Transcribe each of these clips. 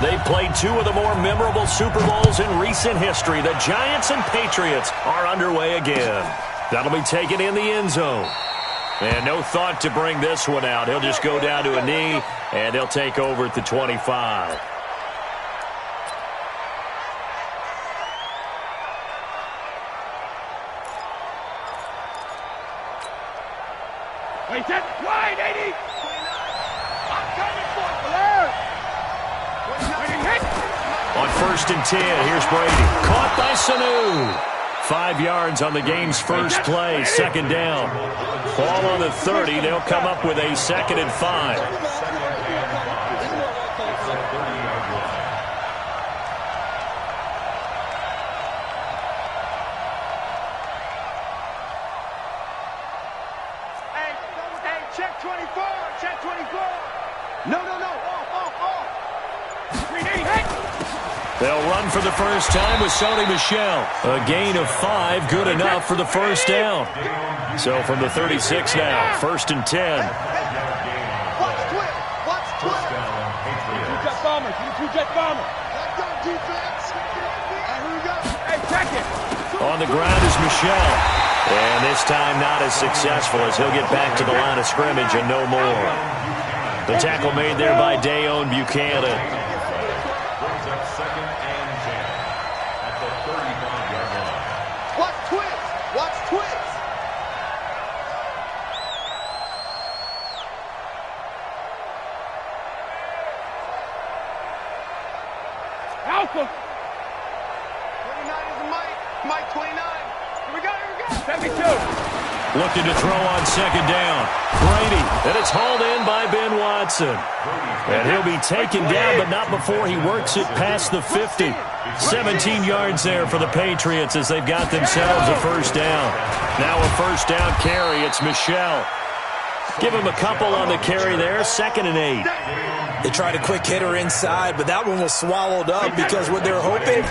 They played two of the more memorable Super Bowls in recent history. The Giants and Patriots are underway again. That'll be taken in the end zone. And no thought to bring this one out. He'll just go down to a knee, and they'll take over at the 25. Wait, that's wide, 80! I'm coming for it, On 1st and 10, here's Brady. Caught by Sanu. 5 yards on the game's first play, second down. Ball on the 30, they'll come up with a 2nd and 5. Hey, check 24, check 24. No, off. They'll run for the first time with Sony Michel. A gain of 5, good enough for the first down. So from the 36 now, 1st and 10. Watch twist. Two-jet bomber. Let's go, defense. And here we go. Hey, check it. On the ground is Michel. And this time not as successful as he'll get back to the line of scrimmage and no more. The tackle made there by Dayon Buchanan. Watch twist. Alpha. 29 is the Mike 29. Here we go. 72. Looking to throw on second down. Brady, and it's hauled in by Ben Watson. And he'll be taken down, but not before he works it past the 50. 17 yards there for the Patriots as they've got themselves a first down. Now a first down carry. It's Michel. Give him a couple on the carry there. 2nd and 8. They tried a quick hitter inside, but that one was swallowed up because what they're hoping,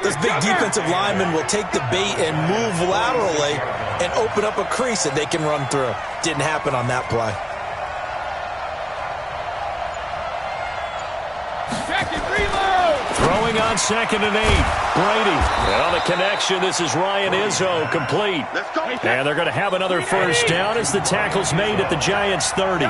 this big defensive lineman will take the bait and move laterally and open up a crease that they can run through. Didn't happen on that play. Throwing on 2nd and 8. Brady. And on the connection, this is Ryan Izzo, complete. And they're going to have another first down as the tackle's made at the Giants' 30.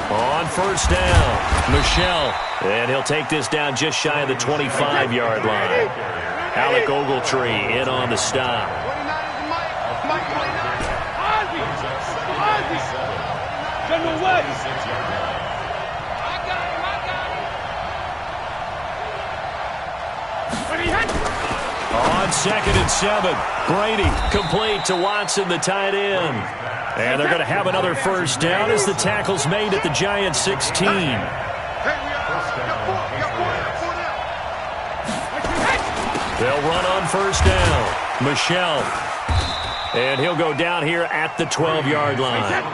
On first down, Michel. And he'll take this down just shy of the 25-yard line. Alec Ogletree in on the stop. 29 is Mike 29. Ozzy. General West. I got him. On 2nd and 7, Brady complete to Watson, the tight end. And they're going to have another first down as the tackle's made at the Giants' 16. They'll run on first down. Michel. And he'll go down here at the 12-yard line.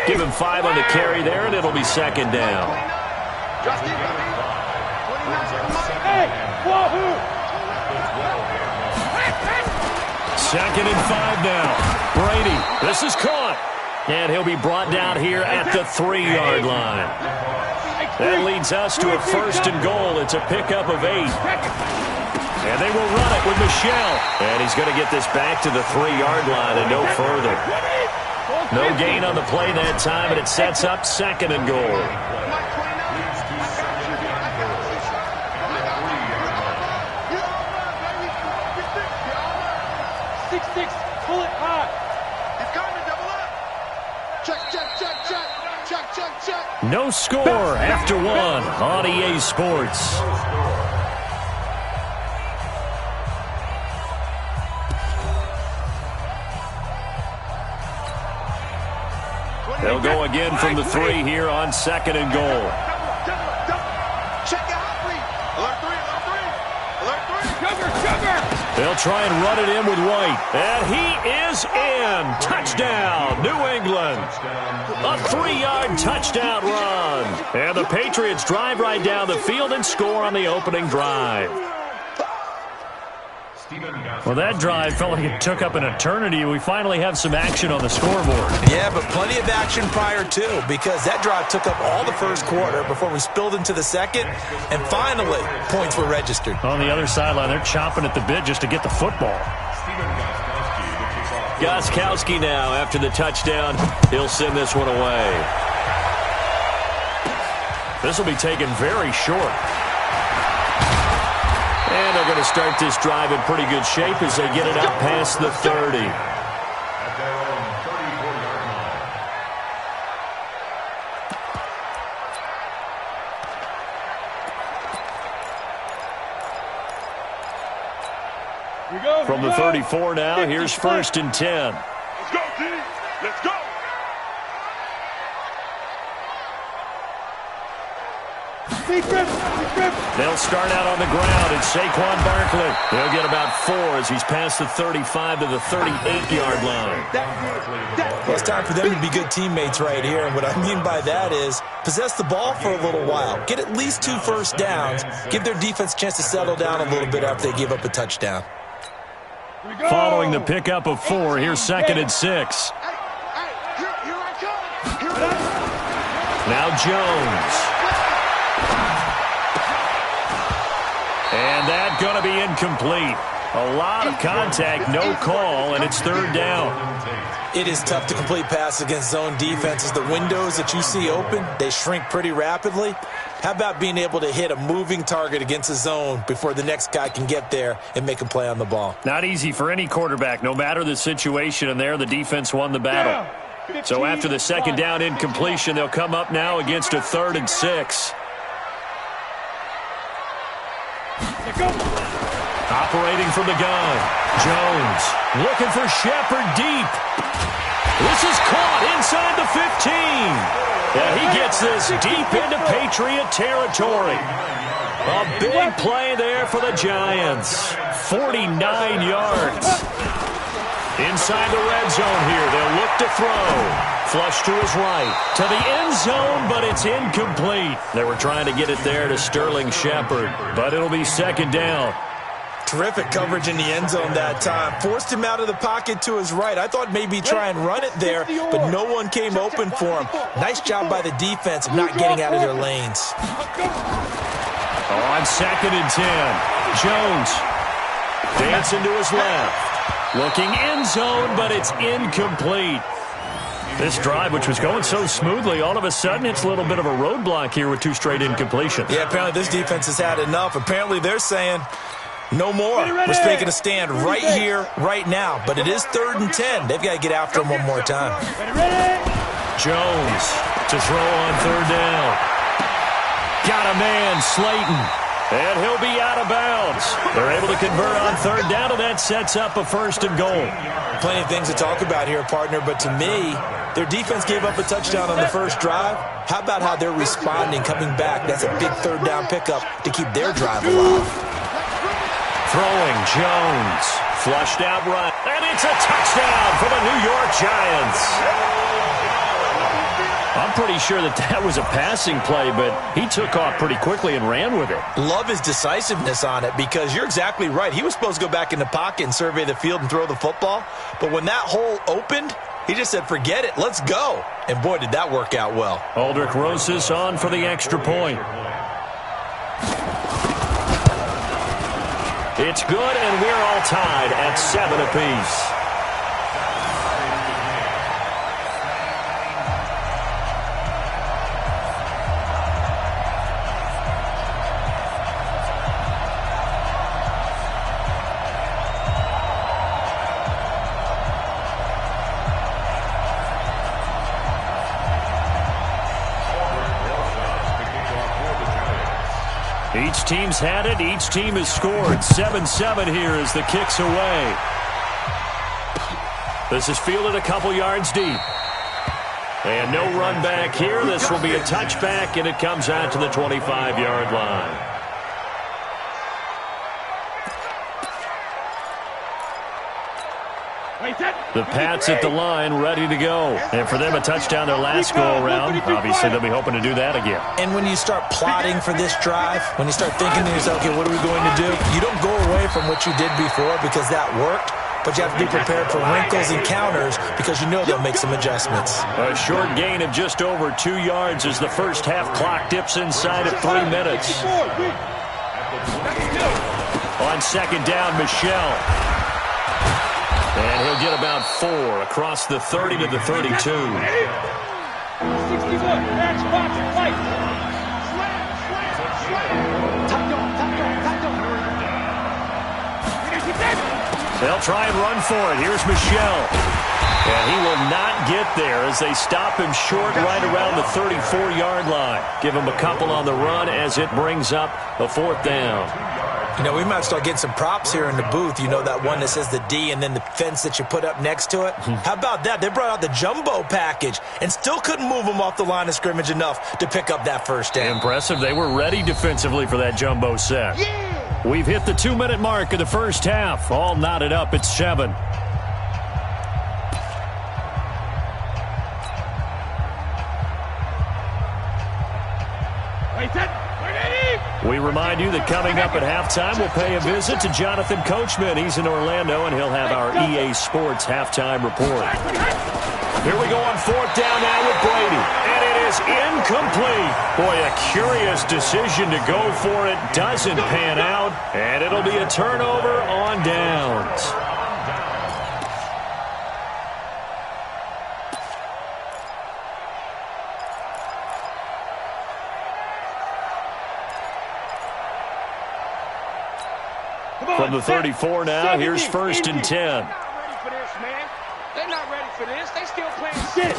Give him 5 on the carry there, and it'll be 2nd down. Second and 5 now. Brady, this is caught. And he'll be brought down here at the 3-yard line. That leads us to a 1st and goal. It's a pickup of 8. And they will run it with Michel. And he's going to get this back to the 3-yard line and no further. No gain on the play that time, and it sets up 2nd and goal. Pull it hot. He's coming, double up. Check. No score after 1 on EA Sports. They'll go again from the 3 here on 2nd and goal. Check out 3. Alert 3. Sugar. They'll try and run it in with White. And he is in. Touchdown, New England. A 3-yard touchdown run. And the Patriots drive right down the field and score on the opening drive. Well, that drive felt like it took up an eternity. We finally have some action on the scoreboard. Yeah, but plenty of action prior to, because that drive took up all the first quarter before we spilled into the second, and finally, points were registered. On the other sideline, they're chomping at the bit just to get the football. Gostkowski now, after the touchdown, he'll send this one away. This will be taken very short. And they're going to start this drive in pretty good shape as they get it up past the 30. From the 34 now, here's 1st and 10. Let's go, D. Let's go. They'll start out on the ground. It's Saquon Barkley. They'll get about 4 as he's past the 35 to the 38-yard line. Well, it's time for them to be good teammates right here. And what I mean by that is possess the ball for a little while. Get at least 2 first downs. Give their defense a chance to settle down a little bit after they give up a touchdown. Following the pickup of 4, here's 2nd and 6. Now Jones. And that's going to be incomplete. A lot of contact, no call, and it's 3rd down. It is tough to complete passes against zone defenses. The windows that you see open, they shrink pretty rapidly. How about being able to hit a moving target against a zone before the next guy can get there and make a play on the ball? Not easy for any quarterback, no matter the situation, and there the defense won the battle. So after the 2nd down incompletion, they'll come up now against a 3rd and 6. Operating from the gun, Jones looking for Shepard deep. This is caught inside the 15. And he gets this deep into Patriot territory. A big play there for the Giants. 49 yards. Inside the red zone here, they'll look to throw. Flush to his right, to the end zone, but it's incomplete. They were trying to get it there to Sterling Shepard, but it'll be 2nd down. Terrific coverage in the end zone that time. Forced him out of the pocket to his right. I thought maybe try and run it there, but no one came open for him. Nice job by the defense of not getting out of their lanes. On 2nd and 10, Jones dancing to his left. Looking end zone, but it's incomplete. This drive, which was going so smoothly, all of a sudden it's a little bit of a roadblock here with 2 straight incompletions. Yeah, apparently this defense has had enough. Apparently they're saying no more. We're taking a stand right here, right now. But it is 3rd and 10. They've got to get after him one more time. Jones to throw on 3rd down. Got a man, Slayton. And he'll be out of bounds. They're able to convert on 3rd down, and that sets up a 1st and goal. Plenty of things to talk about here, partner, but to me, their defense gave up a touchdown on the first drive. How about how they're responding, coming back? That's a big 3rd down pickup to keep their drive alive. Throwing, Jones. Flushed out right. And it's a touchdown for the New York Giants. I'm pretty sure that was a passing play, but he took off pretty quickly and ran with it. Love his decisiveness on it, because you're exactly right. He was supposed to go back in the pocket and survey the field and throw the football. But when that hole opened, he just said, forget it, let's go. And boy, did that work out well. Aldrich Rosas on for the extra point. It's good, and we're all tied at 7 apiece. Each team's had it. Each team has scored. 7-7 here as the kick's away. This is fielded a couple yards deep. And no run back here. This will be a touchback, and it comes out to the 25-yard line. The Pats at the line, ready to go. And for them, a touchdown their last go-around. Obviously, they'll be hoping to do that again. And when you start plotting for this drive, when you start thinking to yourself, okay, what are we going to do? You don't go away from what you did before because that worked. But you have to be prepared for wrinkles and counters because you know they'll make some adjustments. A short gain of just over 2 yards as the first half clock dips inside of 3 minutes. On second down, Michelle. And he'll get about 4 across the 30 to the 32. 61, match, box, fight. They'll try and run for it. Here's Michelle. And he will not get there as they stop him short right around the 34-yard line. Give him a couple on the run as it brings up a 4th down. You know, we might start getting some props here in the booth. You know, that one that says the D and then the fence that you put up next to it? How about that? They brought out the jumbo package and still couldn't move them off the line of scrimmage enough to pick up that first down. Impressive. They were ready defensively for that jumbo set. Yeah! We've hit the 2-minute mark of the first half. All knotted up at 7. We remind you that coming up at halftime, we'll pay a visit to Jonathan Coachman. He's in Orlando, and he'll have our EA Sports halftime report. Here we go on 4th down now with Brady. And it is incomplete. Boy, a curious decision to go for it. Doesn't pan out. And it'll be a turnover on downs. From the 34 now, here's 1st and 10. They're not ready for this, man. They're not ready for this. They still playing shit.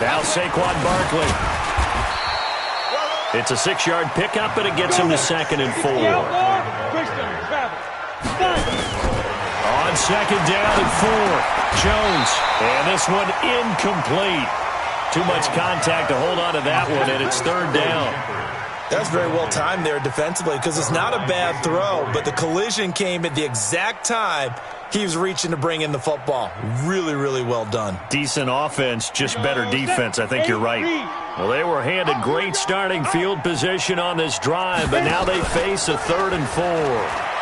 Now Saquon Barkley. It's a 6-yard pickup, and it gets him to 2nd and 4. On 2nd down and 4, Jones. And this one incomplete. Too much contact to hold on to that one, and it's 3rd down. That's very well timed there defensively because it's not a bad throw, but the collision came at the exact time he was reaching to bring in the football. Really, really well done. Decent offense, just better defense. I think you're right. Well, they were handed great starting field position on this drive, but now they face a 3rd and 4.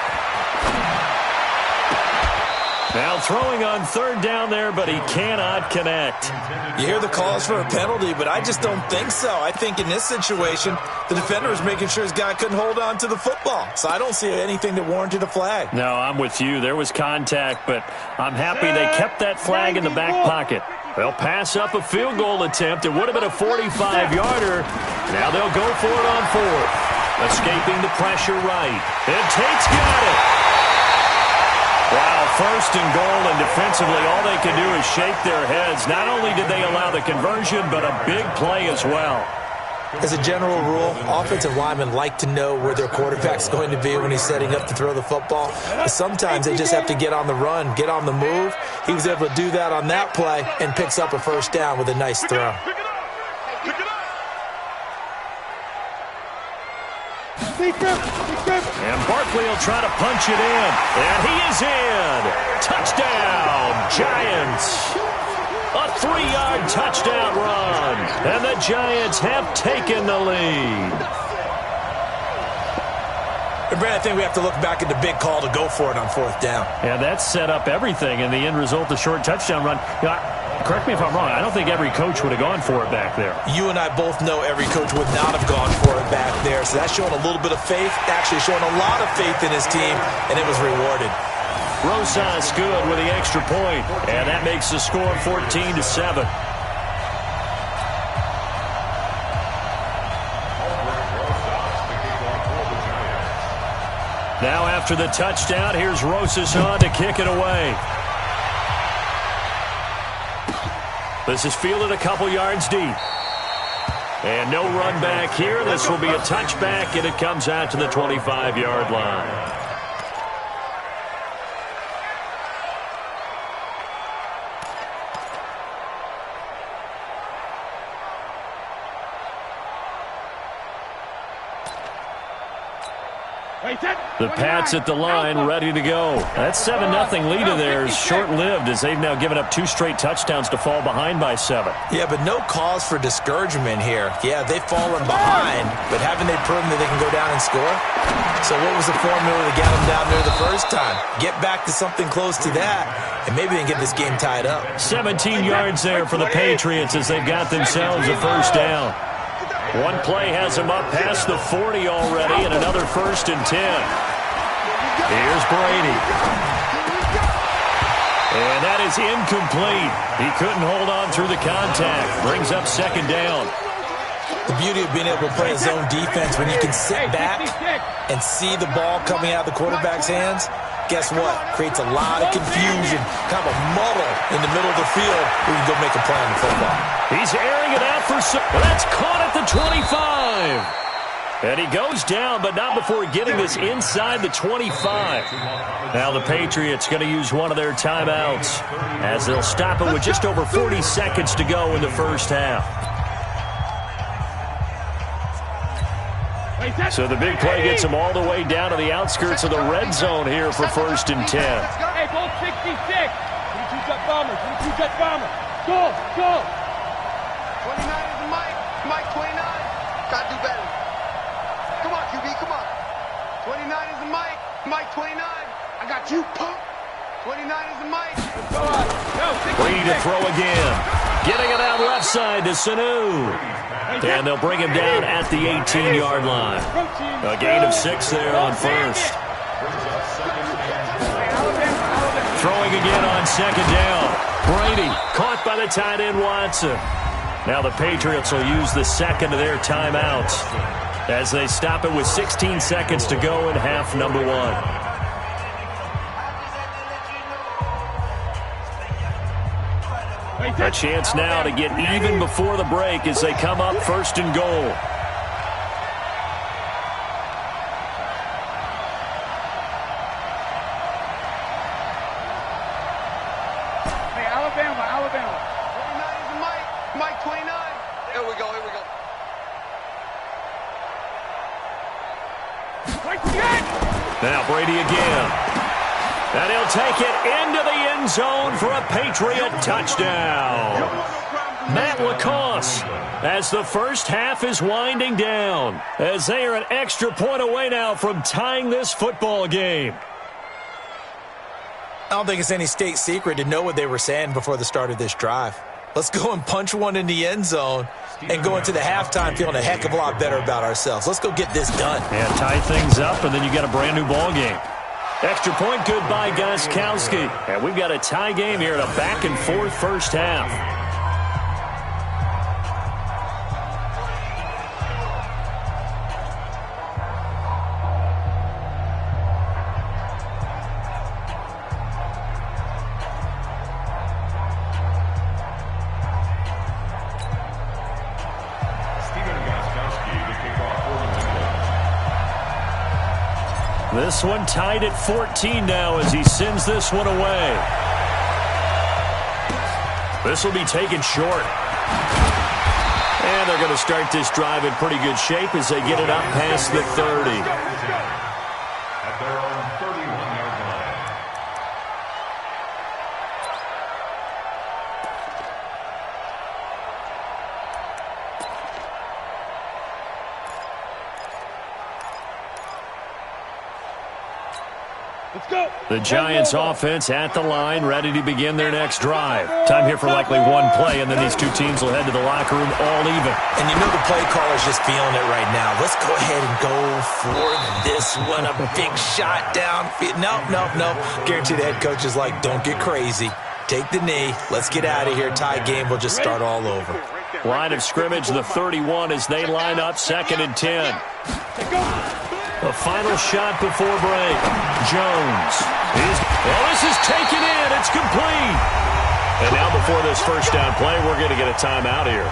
Now throwing on 3rd down there, but he cannot connect. You hear the calls for a penalty, but I just don't think so. I think in this situation, the defender was making sure his guy couldn't hold on to the football. So I don't see anything that warranted a flag. No, I'm with you. There was contact, but I'm happy they kept that flag in the back pocket. They'll pass up a field goal attempt. It would have been a 45-yarder. Now they'll go for it on 4th. Escaping the pressure right. And Tate's got it. Wow, 1st and goal, and defensively all they can do is shake their heads. Not only did they allow the conversion, but a big play as well. As a general rule, offensive linemen like to know where their quarterback's going to be when he's setting up to throw the football. But sometimes they just have to get on the run, get on the move. He was able to do that on that play and picks up a 1st down with a nice throw. And Barkley will try to punch it in. And he is in. Touchdown, Giants. A 3-yard touchdown run. And the Giants have taken the lead. And Brad, I think we have to look back at the big call to go for it on 4th down. Yeah, that set up everything in the end result, the short touchdown run. You know, correct me if I'm wrong. I don't think every coach would have gone for it back there. You and I both know every coach would not have gone for it back there. So that's showing a little bit of faith, actually showing a lot of faith in his team, and it was rewarded. Rosas good with the extra point, and that makes the score 14-7. Now after the touchdown, here's Rosas on to kick it away. This is fielded a couple yards deep. And no run back here. This will be a touchback, and it comes out to the 25-yard line. The Pats at the line, ready to go. That 7-0 lead of theirs short-lived as they've now given up 2 straight touchdowns to fall behind by 7. Yeah, but no cause for discouragement here. Yeah, they've fallen behind, but haven't they proven that they can go down and score? So what was the formula to get them down there the first time? Get back to something close to that, and maybe they can get this game tied up. 17 yards there for the Patriots as they've got themselves a first down. One play has them up past the 40 already, and another 1st and 10. Here's Brady. And that is incomplete. He couldn't hold on through the contact. Brings up 2nd down. The beauty of being able to play a zone defense, when you can sit back and see the ball coming out of the quarterback's hands, guess what? Creates a lot of confusion, kind of a muddle in the middle of the field where you can go make a play on the football. He's airing it out for some. That's caught at the 25. And he goes down, but not before getting this inside the 25. Now the Patriots going to use one of their timeouts as they'll stop it with just over 40 seconds to go in the first half. So the big play gets them all the way down to the outskirts of the red zone here for 1st and 10. Hey, Bolt 66. 22 jet bombers. 22 jet bombers. Go. 29 is the Mike. Mike 29. Gotta do better. Come on, QB, come on. 29 is the Mike. Mike 29. I got you, punk. 29 is the Mike. Brady to throw again. Getting it out left side to Sanu. And they'll bring him down at the 18-yard line. A gain of 6 there on 1st. Throwing again on 2nd down. Brady caught by the tight end Watson. Now the Patriots will use the 2nd of their timeouts as they stop it with 16 seconds to go in half number 1. A chance now to get even before the break as they come up 1st and goal. Hey, Alabama. 29 is the Mike. Mike 29. Here we go. Now Brady again. And he'll take it into the end zone for a Patriot touchdown. Matt Lacoste, as the first half is winding down, as they are an extra point away now from tying this football game. I don't think it's any state secret to know what they were saying before the start of this drive. Let's go and punch one in the end zone and go into the halftime feeling a heck of a lot better about ourselves. Let's go get this done. And tie things up, and then you get a brand-new ball game. Extra point good by Gostkowski. And we've got a tie game here in a back-and-forth first half. This one tied at 14 now as he sends this one away. This will be taken short. And they're going to start this drive in pretty good shape as they get it up past the 30. At their own 31-yard line. Let's go. The Giants offense at the line, ready to begin their next drive. Time here for likely one play, and then these two teams will head to the locker room all even. And you know the play caller's just feeling it right now. Let's go ahead and go for this one. A big shot down. Nope. Guarantee the head coach is like, don't get crazy. Take the knee. Let's get out of here. Tie game. We'll just start all over. Line of scrimmage, the 31 as they line up 2nd and 10. The final shot before break. Jones. This is taken in. It's complete. And now before this first down play, we're going to get a timeout here.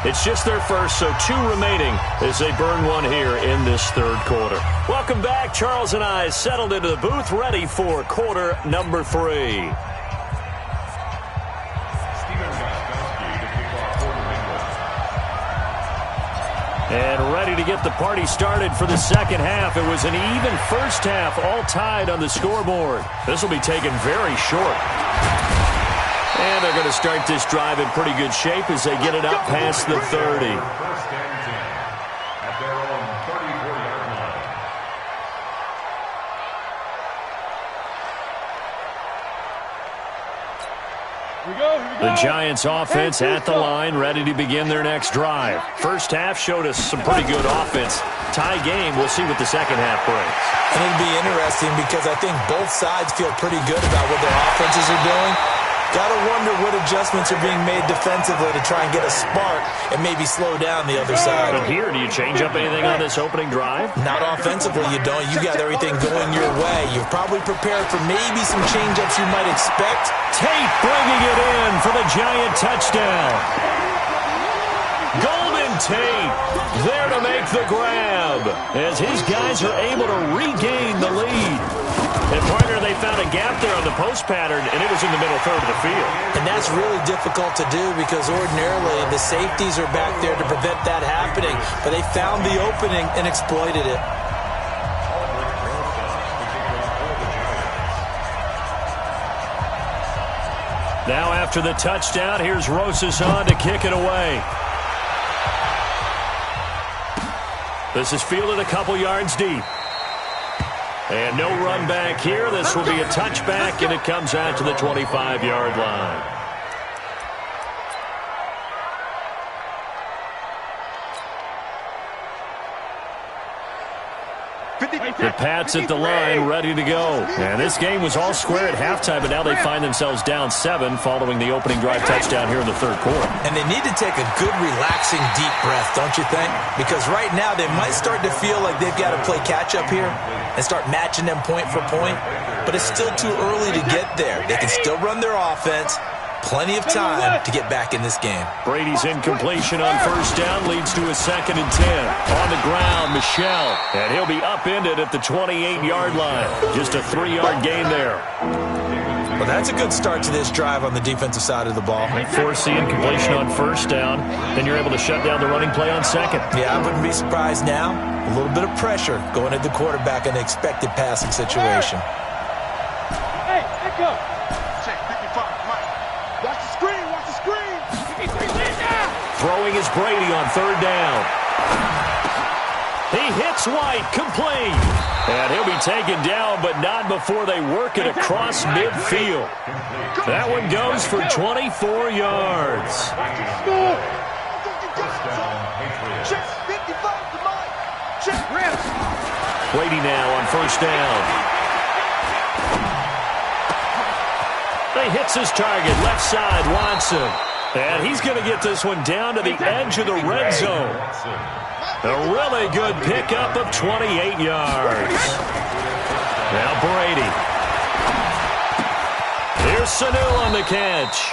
It's just their first, so 2 remaining as they burn one here in this third quarter. Welcome back. Charles and I settled into the booth, ready for quarter number 3. And ready to to get the party started for the second half. It was an even first half, all tied on the scoreboard. This will be taken very short. And they're going to start this drive in pretty good shape as they get it up past the 30. First and 10 at their own 34-yard line. The Giants offense at the line, ready to begin their next drive. First half showed us some pretty good offense. Tie game, we'll see what the second half brings. And it'll be interesting because I think both sides feel pretty good about what their offenses are doing. Got to wonder what adjustments are being made defensively to try and get a spark and maybe slow down the other side. But here, do you change up anything on this opening drive? Not offensively, you don't. You got everything going your way. You're probably prepared for maybe some change-ups you might expect. Tate bringing it in for the Giant touchdown. Golden Tate there to make the grab as his guys are able to regain the lead. And, partner, they found a gap there on the post pattern, and it was in the middle third of the field. And that's really difficult to do because ordinarily the safeties are back there to prevent that happening. But they found the opening and exploited it. Now after the touchdown, here's Rosas on to kick it away. This is fielded a couple yards deep. And no run back here. This will be a touchback, and it comes out to the 25-yard line. The Pats at the line, ready to go. And this game was all square at halftime, but now they find themselves down 7 following the opening drive touchdown here in the third quarter. And they need to take a good, relaxing, deep breath, don't you think? Because right now they might start to feel like they've got to play catch-up here and start matching them point for point. But it's still too early to get there. They can still run their offense. Plenty of time to get back in this game. Brady's incompletion on first down leads to a 2nd and 10. On the ground, Michel. And he'll be upended at the 28-yard line. Just a 3-yard gain there. Well, that's a good start to this drive on the defensive side of the ball. Force the incompletion on first down, then you're able to shut down the running play on second. Yeah, I wouldn't be surprised now. A little bit of pressure going at the quarterback in an expected passing situation. Hey, echo. Check 55, Mike. Watch the screen, watch the screen. Throwing is Brady on third down. He hits White, complete. And he'll be taken down, but not before they work it across midfield. That one goes for 24 yards. Check 55 to Mike. Check rim. Brady now on first down. He hits his target, left side, Watson. And he's going to get this one down to the edge of the red zone. A really good pickup of 28 yards. Now Brady. Here's Sanu on the catch.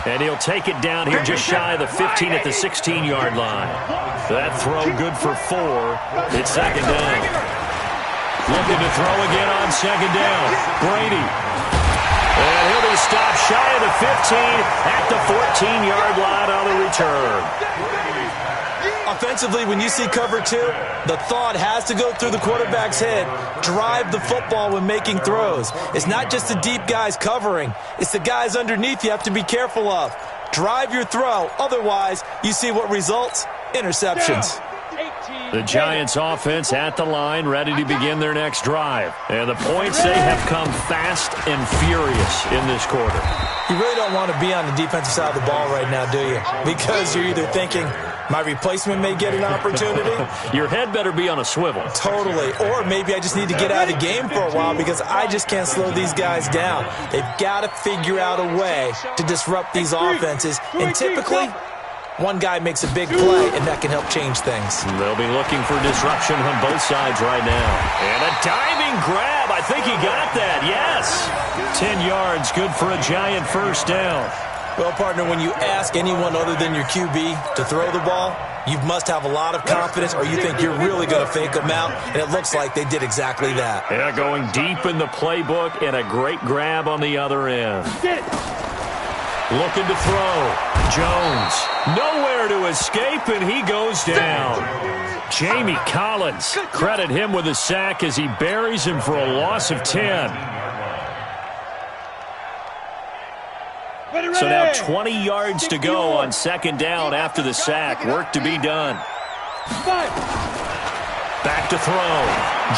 And he'll take it down here just shy of the 15 at the 16-yard line. That throw good for 4. It's second down. Looking to throw again on second down. Brady. And he'll be stopped shy of the 15 at the 14-yard line on the return. Offensively, when you see cover 2, the thought has to go through the quarterback's head. Drive the football when making throws. It's not just the deep guys covering. It's the guys underneath you have to be careful of. Drive your throw. Otherwise, you see what results? Interceptions. The Giants offense at the line, ready to begin their next drive. And the points, they have come fast and furious in this quarter. You really don't want to be on the defensive side of the ball right now, do you? Because you're either thinking, my replacement may get an opportunity. Your head better be on a swivel. Totally. Or maybe I just need to get out of the game for a while because I just can't slow these guys down. They've got to figure out a way to disrupt these offenses. And typically, one guy makes a big play, and that can help change things. They'll be looking for disruption on both sides right now. And a diving grab. I think he got that. Yes. 10 yards, good for a Giant first down. Well, partner, when you ask anyone other than your QB to throw the ball, you must have a lot of confidence or you think you're really going to fake them out, and it looks like they did exactly that. Yeah, going deep in the playbook and a great grab on the other end. Looking to throw. Jones, nowhere to escape, and he goes down. Jamie Collins, credit him with a sack as he buries him for a loss of 10. So now 20 yards to go on second down after the sack. Work to be done. Back to throw.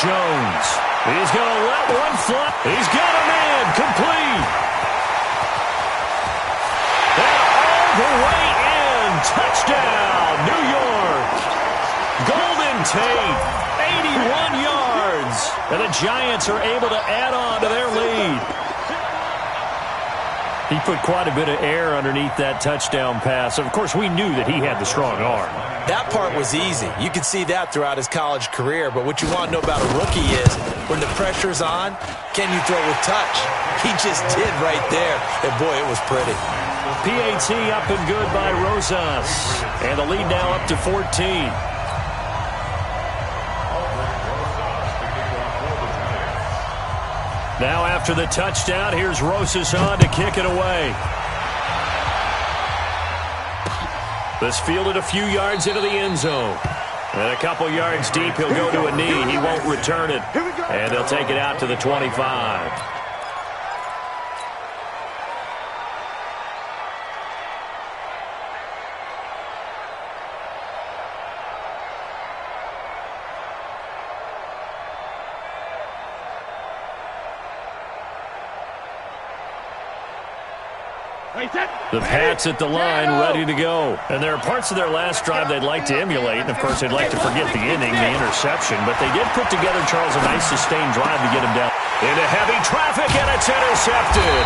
Jones. He's going to let one fly. He's got a man. Complete. And all the way in. Touchdown, New York. Golden Tate, 81 yards. And the Giants are able to add on to their lead. He put quite a bit of air underneath that touchdown pass. Of course, we knew that he had the strong arm. That part was easy. You could see that throughout his college career. But what you want to know about a rookie is when the pressure's on, can you throw with touch? He just did right there. And, boy, it was pretty. PAT up and good by Rosas. And the lead now up to 14. Now after the touchdown, here's Rosas on to kick it away. This fielded a few yards into the end zone. And a couple yards deep, he'll go to a knee. He won't return it. And they'll take it out to the 25. The Pats at the line, ready to go. And there are parts of their last drive they'd like to emulate. And, of course, they'd like to forget the inning, the interception. But they did put together, Charles, a nice sustained drive to get him down. Into heavy traffic, and it's intercepted.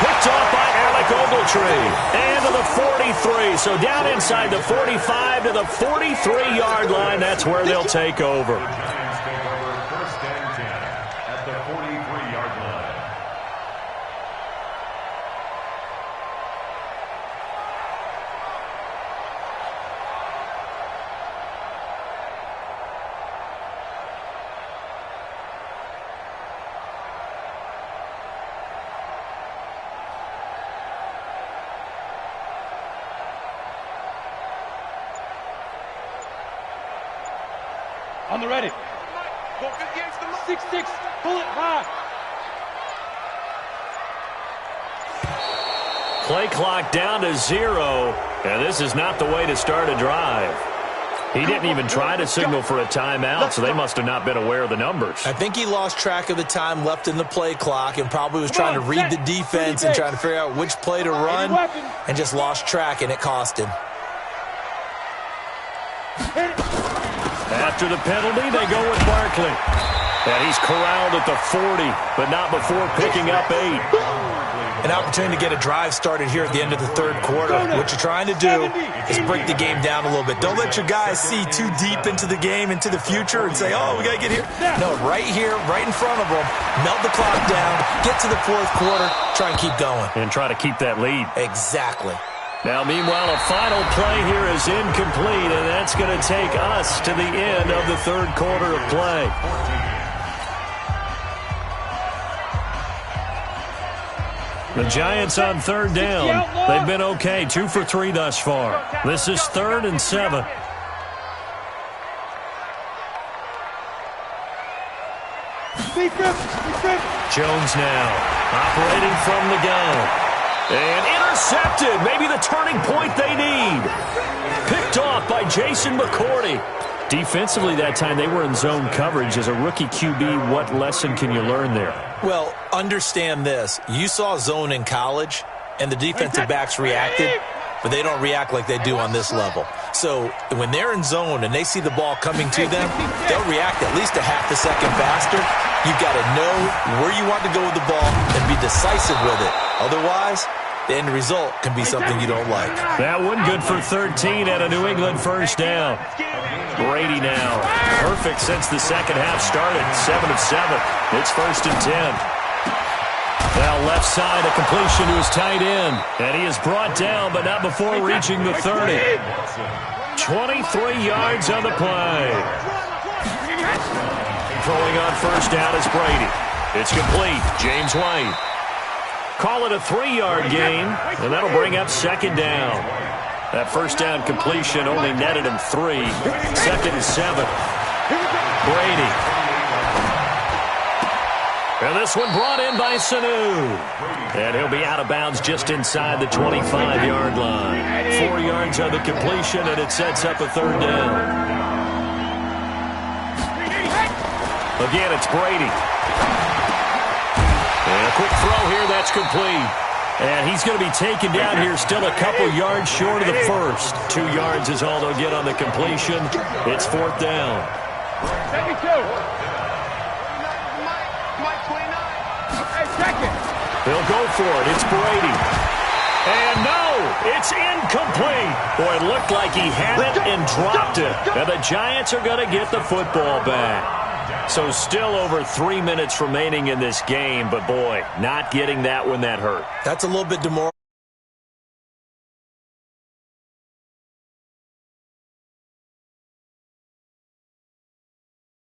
Picked off by Alec Ogletree. And to the 43. So down inside the 45 to the 43-yard line. That's where they'll take over. First and 10 at the 43-yard line. On the ready. 6-6. Pull it high. Play clock down to 0. And this is not the way to start a drive. He didn't even try to signal for a timeout, so they must have not been aware of the numbers. I think he lost track of the time left in the play clock and probably was trying to read the defense and trying to figure out which play to run and just lost track, and it cost him. After the penalty, they go with Barkley. And he's corralled at the 40, but not before picking up 8. An opportunity to get a drive started here at the end of the third quarter. What you're trying to do is break the game down a little bit. Don't let your guys see too deep into the game, into the future, and say, oh, we got to get here. No, right here, right in front of them, melt the clock down, get to the fourth quarter, try and keep going. And try to keep that lead. Exactly. Now, meanwhile, a final play here is incomplete, and that's going to take us to the end of the third quarter of play. The Giants on third down. They've been okay, 2 for 3 thus far. This is 3rd and 7. Jones now operating from the gun. And intercepted. Maybe the turning point they need. Picked off by Jason McCourty. Defensively that time, they were in zone coverage. As a rookie QB, what lesson can you learn there? Well, understand this. You saw zone in college, and the defensive backs reacted, but they don't react like they do on this level. So when they're in zone and they see the ball coming to them, they'll react at least a half a second faster. You've got to know where you want to go with the ball and be decisive with it. Otherwise, the end result can be something you don't like. That one good for 13 at a New England first down. Brady now. Perfect since the second half started. 7 of 7. It's 1st and 10. Now left side, a completion to his tight end. And he is brought down, but not before reaching the 30. 23 yards on the play. Throwing on first down is Brady. It's complete. James White. Call it a 3-yard gain, and that'll bring up second down. That first down completion only netted him 3. Second and 7. Brady. And this one brought in by Sanu. And he'll be out of bounds just inside the 25-yard line. 4 yards on the completion, and it sets up a third down. Again, it's Brady. And a quick throw here, that's complete. And he's going to be taken down here, still a couple yards short of the first. 2 yards is all they'll get on the completion. It's fourth down. Second 2. Mike 29. Hey, second. They'll go for it. It's Brady. And no, it's incomplete. Boy, it looked like he had it and dropped it. And the Giants are going to get the football back. So still over 3 minutes remaining in this game, but boy, not getting that when that hurt. That's a little bit demoralizing.